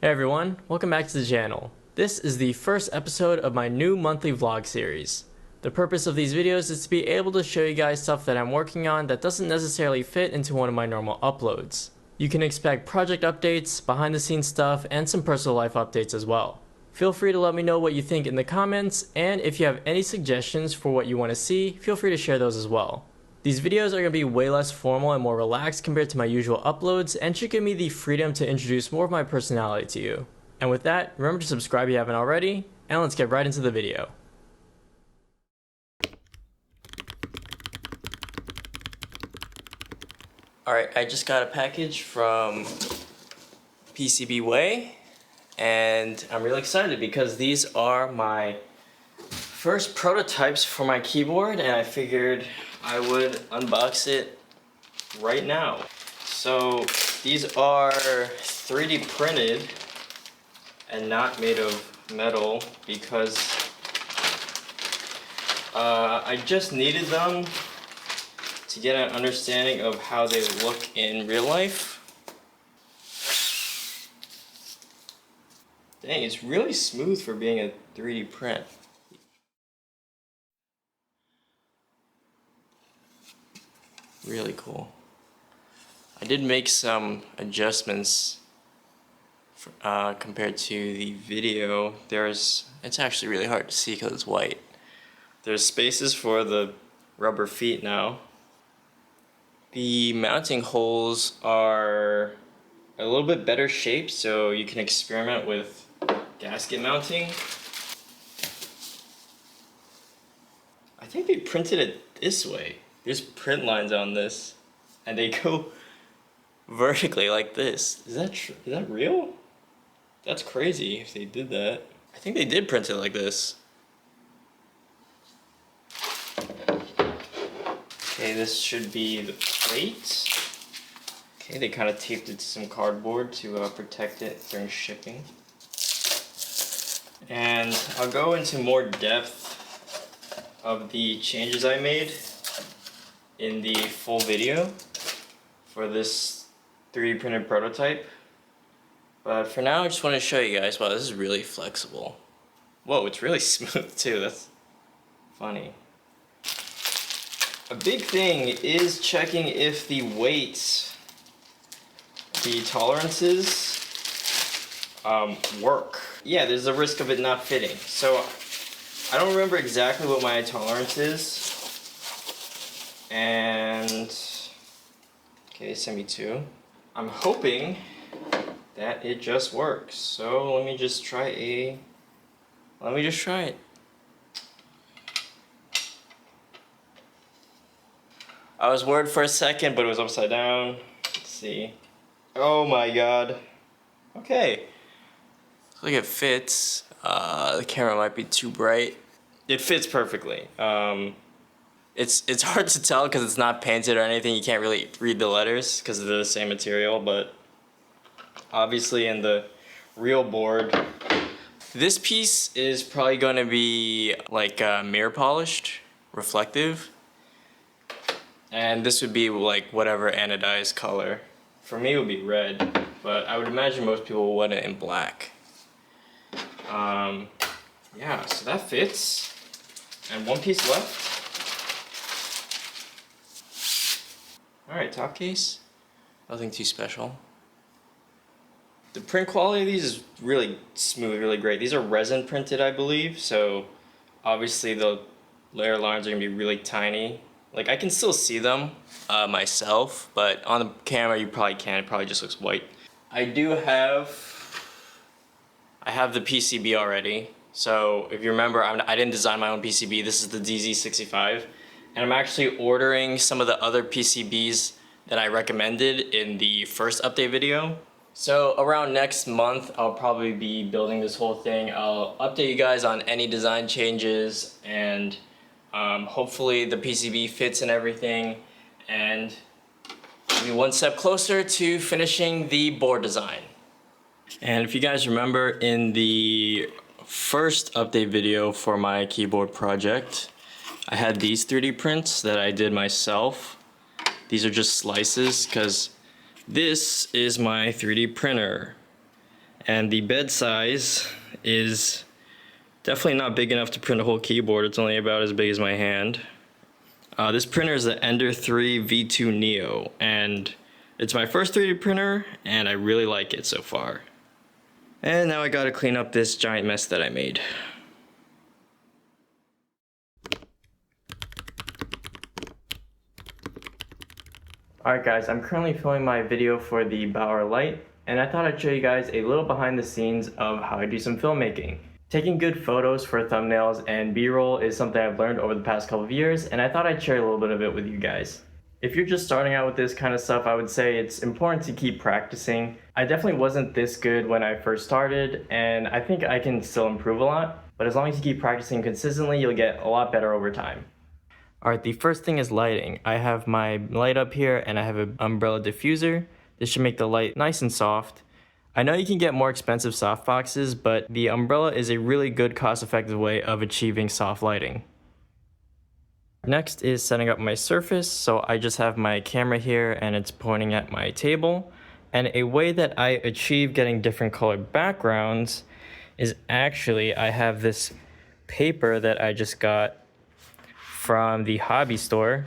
Hey everyone, welcome back to the channel. This is the first episode of my new monthly vlog series. The purpose of these videos is to be able to show you guys stuff that I'm working on that doesn't necessarily fit into one of my normal uploads. You can expect project updates, behind the scenes stuff, and some personal life updates as well. Feel free to let me know what you think in the comments, and if you have any suggestions for what you want to see, feel free to share those as well. These videos are going to be way less formal and more relaxed compared to my usual uploads and should give me the freedom to introduce more of my personality to you. And with that, remember to subscribe if you haven't already, and let's get right into the video. Alright, I just got a package from PCB Way, and I'm really excited because these are my first prototypes for my keyboard, and I figured I would unbox it right now. So these are 3D printed and not made of metal because I just needed them to get an understanding of how they look in real life. Dang, it's really smooth for being a 3D print. Really cool. I did make some adjustments compared to the video. It's actually really hard to see because it's white. There's spaces for the rubber feet now. The mounting holes are a little bit better shaped, so you can experiment with gasket mounting. I think they printed it this way. There's print lines on this, and they go vertically like this. Is that true? Is that real? That's crazy if they did that. I think they did print it like this. Okay, this should be the plate. Okay, they kind of taped it to some cardboard to protect it during shipping. And I'll go into more depth of the changes I made in the full video for this 3D printed prototype. But for now, I just want to show you guys, wow, this is really flexible. Whoa, it's really smooth too, that's funny. A big thing is checking if the weights, the tolerances, work. Yeah, there's a risk of it not fitting. So I don't remember exactly what my tolerance is. And okay, they sent me two. I'm hoping that it just works. So let me just try it. I was worried for a second, but it was upside down. Let's see. Oh my god. Okay. Looks like it fits. The camera might be too bright. It fits perfectly. It's hard to tell because it's not painted or anything. You can't really read the letters because they're the same material, but obviously in the real board, this piece is probably going to be like mirror polished, reflective, and this would be like whatever anodized color. For me it would be red, but I would imagine most people want it in black. Yeah, so that fits, and one piece left. Alright, top case. Nothing too special. The print quality of these is really smooth, really great. These are resin printed, I believe, so obviously the layer lines are going to be really tiny. Like, I can still see them myself, but on the camera you probably can't. It probably just looks white. I have the PCB already. So if you remember, I didn't design my own PCB. This is the DZ65. And I'm actually ordering some of the other PCBs that I recommended in the first update video. So around next month, I'll probably be building this whole thing. I'll update you guys on any design changes, and hopefully the PCB fits and everything. And we'll be one step closer to finishing the board design. And if you guys remember in the first update video for my keyboard project, I had these 3D prints that I did myself. These are just slices because this is my 3D printer. And the bed size is definitely not big enough to print a whole keyboard. It's only about as big as my hand. This printer is the Ender 3 V2 Neo, and it's my first 3D printer, and I really like it so far. And now I gotta clean up this giant mess that I made. Alright guys, I'm currently filming my video for the Bauer Lite, and I thought I'd show you guys a little behind the scenes of how I do some filmmaking. Taking good photos for thumbnails and B-roll is something I've learned over the past couple of years, and I thought I'd share a little bit of it with you guys. If you're just starting out with this kind of stuff, I would say it's important to keep practicing. I definitely wasn't this good when I first started, and I think I can still improve a lot, but as long as you keep practicing consistently, you'll get a lot better over time. Alright, the first thing is lighting. I have my light up here, and I have an umbrella diffuser. This should make the light nice and soft. I know you can get more expensive softboxes, but the umbrella is a really good cost-effective way of achieving soft lighting. Next is setting up my surface, so I just have my camera here and it's pointing at my table. And a way that I achieve getting different colored backgrounds is actually I have this paper that I just got from the hobby store.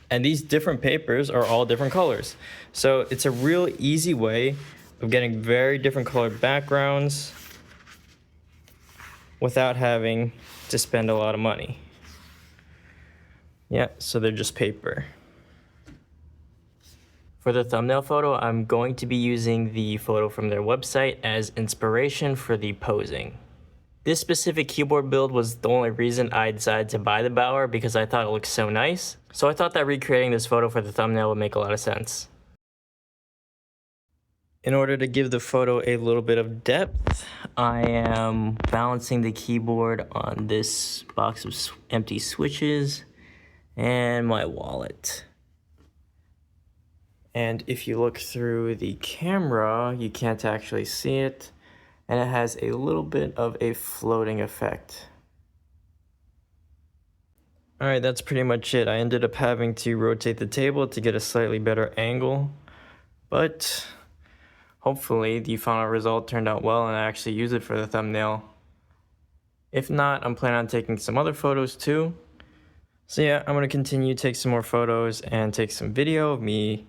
And these different papers are all different colors. So it's a real easy way of getting very different colored backgrounds without having to spend a lot of money. Yeah, so they're just paper. For the thumbnail photo, I'm going to be using the photo from their website as inspiration for the posing. This specific keyboard build was the only reason I decided to buy the Bauer because I thought it looked so nice. So I thought that recreating this photo for the thumbnail would make a lot of sense. In order to give the photo a little bit of depth, I am balancing the keyboard on this box of empty switches and my wallet. And if you look through the camera, you can't actually see it, and it has a little bit of a floating effect. Alright, that's pretty much it. I ended up having to rotate the table to get a slightly better angle, but hopefully the final result turned out well and I actually use it for the thumbnail. If not, I'm planning on taking some other photos too. So yeah, I'm going to continue to take some more photos and take some video of me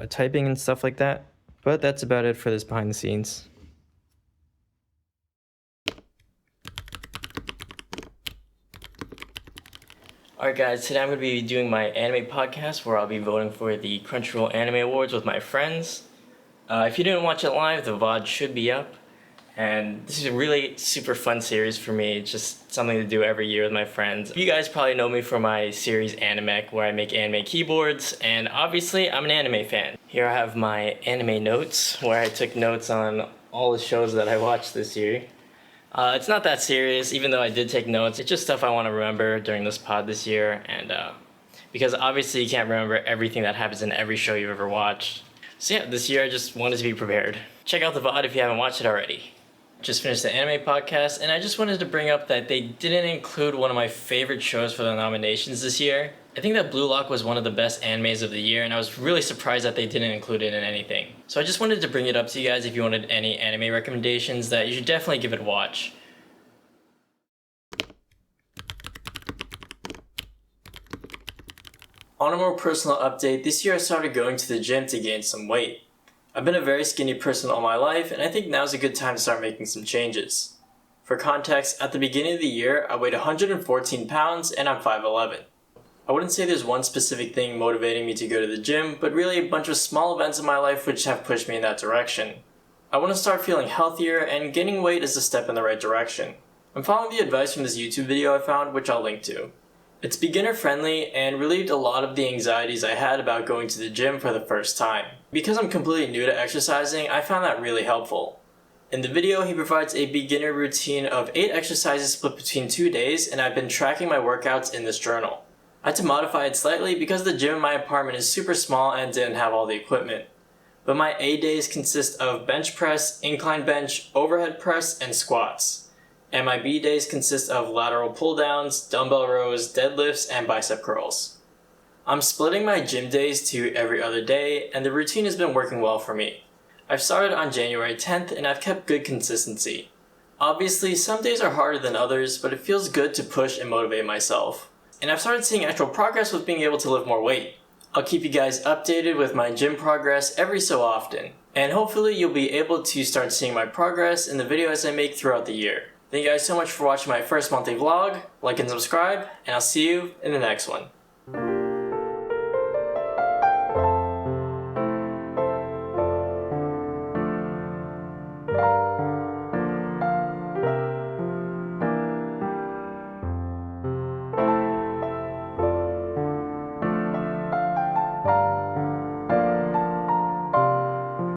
typing and stuff like that. But that's about it for this behind the scenes. Alright guys, today I'm going to be doing my anime podcast where I'll be voting for the Crunchyroll Anime Awards with my friends. If you didn't watch it live, the VOD should be up. And this is a really super fun series for me. It's just something to do every year with my friends. You guys probably know me from my series Animec, where I make anime keyboards, and obviously I'm an anime fan. Here I have my anime notes, where I took notes on all the shows that I watched this year. It's not that serious, even though I did take notes. It's just stuff I want to remember during this pod this year, and because obviously you can't remember everything that happens in every show you've ever watched. So yeah, this year I just wanted to be prepared. Check out the VOD if you haven't watched it already. Just finished the anime podcast, and I just wanted to bring up that they didn't include one of my favorite shows for the nominations this year. I think that Blue Lock was one of the best animes of the year, and I was really surprised that they didn't include it in anything. So I just wanted to bring it up to you guys if you wanted any anime recommendations that you should definitely give it a watch. On a more personal update, this year I started going to the gym to gain some weight. I've been a very skinny person all my life, and I think now's a good time to start making some changes. For context, at the beginning of the year, I weighed 114 pounds and I'm 5'11". I wouldn't say there's one specific thing motivating me to go to the gym, but really a bunch of small events in my life which have pushed me in that direction. I want to start feeling healthier, and gaining weight is a step in the right direction. I'm following the advice from this YouTube video I found, which I'll link to. It's beginner friendly and relieved a lot of the anxieties I had about going to the gym for the first time. Because I'm completely new to exercising, I found that really helpful. In the video, he provides a beginner routine of 8 exercises split between 2 days, and I've been tracking my workouts in this journal. I had to modify it slightly because the gym in my apartment is super small and didn't have all the equipment. But my A days consist of bench press, incline bench, overhead press, and squats. And my B days consist of lateral pull downs, dumbbell rows, deadlifts, and bicep curls. I'm splitting my gym days to every other day, and the routine has been working well for me. I've started on January 10th and I've kept good consistency. Obviously, some days are harder than others, but it feels good to push and motivate myself. And I've started seeing actual progress with being able to lift more weight. I'll keep you guys updated with my gym progress every so often. And hopefully you'll be able to start seeing my progress in the videos I make throughout the year. Thank you guys so much for watching my first monthly vlog. Like and subscribe, and I'll see you in the next one.